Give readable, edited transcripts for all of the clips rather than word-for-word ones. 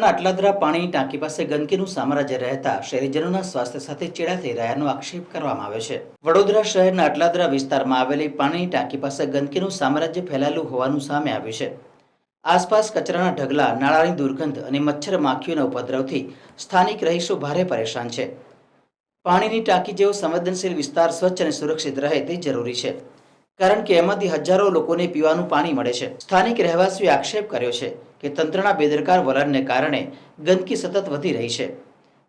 શહેરના અટલાદરા પાણીની ટાંકી પાસે ગંદકીનું સામ્રાજ્ય રહેતા શહેરીજનોના સ્વાસ્થ્ય સાથે ચેડા થઈ રહ્યાનો આક્ષેપ કરવામાં આવ્યો છે। વડોદરા શહેરના અટલાદરા વિસ્તારમાં આવેલી પાણીની ટાંકી પાસે ગંદકીનું સામ્રાજ્ય ફેલાયેલું હોવાનું સામે આવ્યું છે। આસપાસ કચરાના ઢગલા, નાળાની દુર્ગંધ અને મચ્છર માખીઓના ઉપદ્રવથી સ્થાનિક રહીશો ભારે પરેશાન છે। પાણીની ટાંકી જેવો સંવેદનશીલ વિસ્તાર સ્વચ્છ અને સુરક્ષિત રહે તે જરૂરી છે, કારણ કે એમાંથી હજારો લોકોને પીવાનું પાણી મળે છે। સ્થાનિક રહેવાસીઓએ આક્ષેપ કર્યો છે કે તંત્રના બેદરકાર વલણને કારણે ગંદકી સતત વધી રહી છે।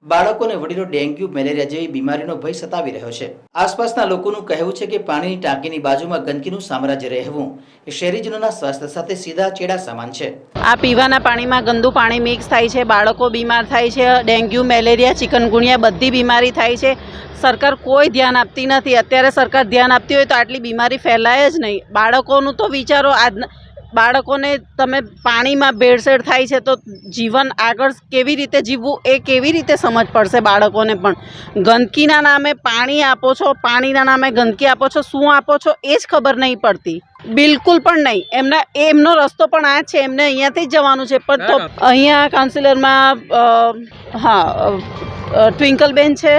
બાળકોને વડીલો ડેન્ગ્યુ, મેલેરિયા જેવી બીમારીનો ભય સતાવી રહ્યો છે। આસપાસના લોકોનું કહેવું છે કે પાણીની ટાંકીની બાજુમાં ગંદકીનું સામ્રાજ્ય રહેવું એ શહેરીજનોના સ્વાસ્થ્ય સાથે સીધા ચેડા સમાન છે। આ પીવાના પાણીમાં ગંદુ પાણી મિક્સ થાય છે, બાળકો બીમાર થાય છે, ડેન્ગ્યુ, મેલેરિયા, ચિકનગુનિયા બધી બીમારી થાય છે। સરકાર કોઈ ધ્યાન આપતી નથી। અત્યારે સરકાર ધ્યાન આપતી હોય તો આટલી બીમારી ફેલાય જ નહીં। બાળકોનું તો વિચારો, બાળકોને તમે પાણીમાં ભેળસેળ થાય છે તો જીવન આગળ કેવી રીતે જીવવું એ કેવી રીતે સમજ પડશે બાળકોને પણ। ગંદકીના નામે પાણી આપો છો, પાણીના નામે ગંદકી આપો છો, શું આપો છો એ જ ખબર નહીં પડતી, બિલકુલ પણ નહીં। એમનો રસ્તો પણ આ છે, એમને અહીંયાથી જ જવાનું છે, પણ તો અહીંયા કાઉન્સિલરમાં ટ્વિંકલબેન છે,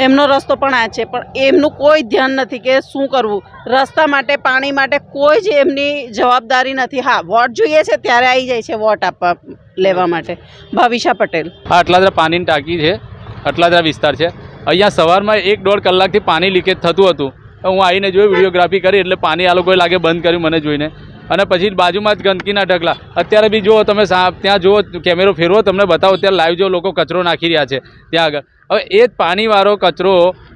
એમનો રસ્તો પણ આ છે, પણ એમનું કોઈ ધ્યાન નથી કે શું કરવું। રસ્તા માટે, પાણી માટે કોઈ જ એમની જવાબદારી નથી। હા, વોટ જોઈએ છે ત્યારે આવી જાય છે વોટ આપવા લેવા માટે। ભાવિશા પટેલ। આ અટલાદરા પાણીની ટાંકી છે, અટલાદરા વિસ્તાર છે। અહીંયા સવારમાં 1-1.5 કલાકથી પાણી લીકેજ થતું હતું। હું આવીને જોયું, વિડીયોગ્રાફી કરી, એટલે પાણી આ લોકોએ લાગે બંધ કર્યું મને જોઈને, અને પછી બાજુમાં જ ગંદકીના ઢગલા। અત્યારે બી જુઓ તમે, ત્યાં જુઓ, કેમેરો ફેરવો, તમને બતાવો, ત્યાં લાઈવ જો લોકો કચરો નાખી રહ્યા છે ત્યાં આગળ। હવે એ જ પાણીવાળો કચરો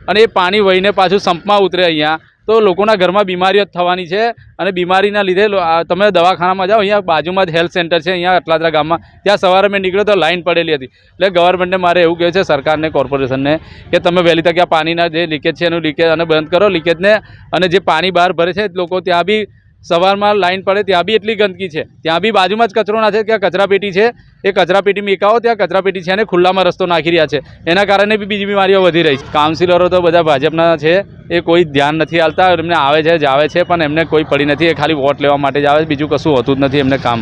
અને એ પાણી વહીને પાછું સંપમાં ઉતરે અહીંયા, તો લોકોના ઘરમાં બીમારીઓ જ થવાની છે। અને બીમારીના લીધે તમે દવાખાનામાં જાઓ, અહીંયા બાજુમાં જ હેલ્થ સેન્ટર છે અહીંયા અટલાદરા ગામમાં, ત્યાં સવારે મેં નીકળ્યો તો લાઈન પડેલી હતી। એટલે ગવર્મેન્ટને મારે એવું કહે છે, સરકારને, કોર્પોરેશનને, કે તમે વહેલી તકે આ પાણીના જે લીકેજ છે એનું લીકેજ અને બંધ કરો લીકેજને। અને જે પાણી બહાર ભરે છે લોકો, ત્યાં બી સવારમાં લાઈન પડે ત્યાં બી એટલી ગંદકી છે, ત્યાં બી બાજુમાં જ કચરો નાખે, ત્યાં કચરાપેટી છે, એ કચરાપેટીમાં એકાવો, ત્યાં કચરાપેટી છે અને ખુલ્લામાં રસ્તો નાખી રહ્યા છે। એના કારણે બી બીજી બીમારીઓ વધી રહી છે। કાઉન્સિલરો તો બધા ભાજપના છે, એ કોઈ ધ્યાન નથી આલતા। એમને આવે છે, જાવે છે, પણ એમને કોઈ પડી નથી। એ ખાલી વોટ લેવા માટે જ આવે છે, બીજું કશું હોતું જ નથી એમને કામ।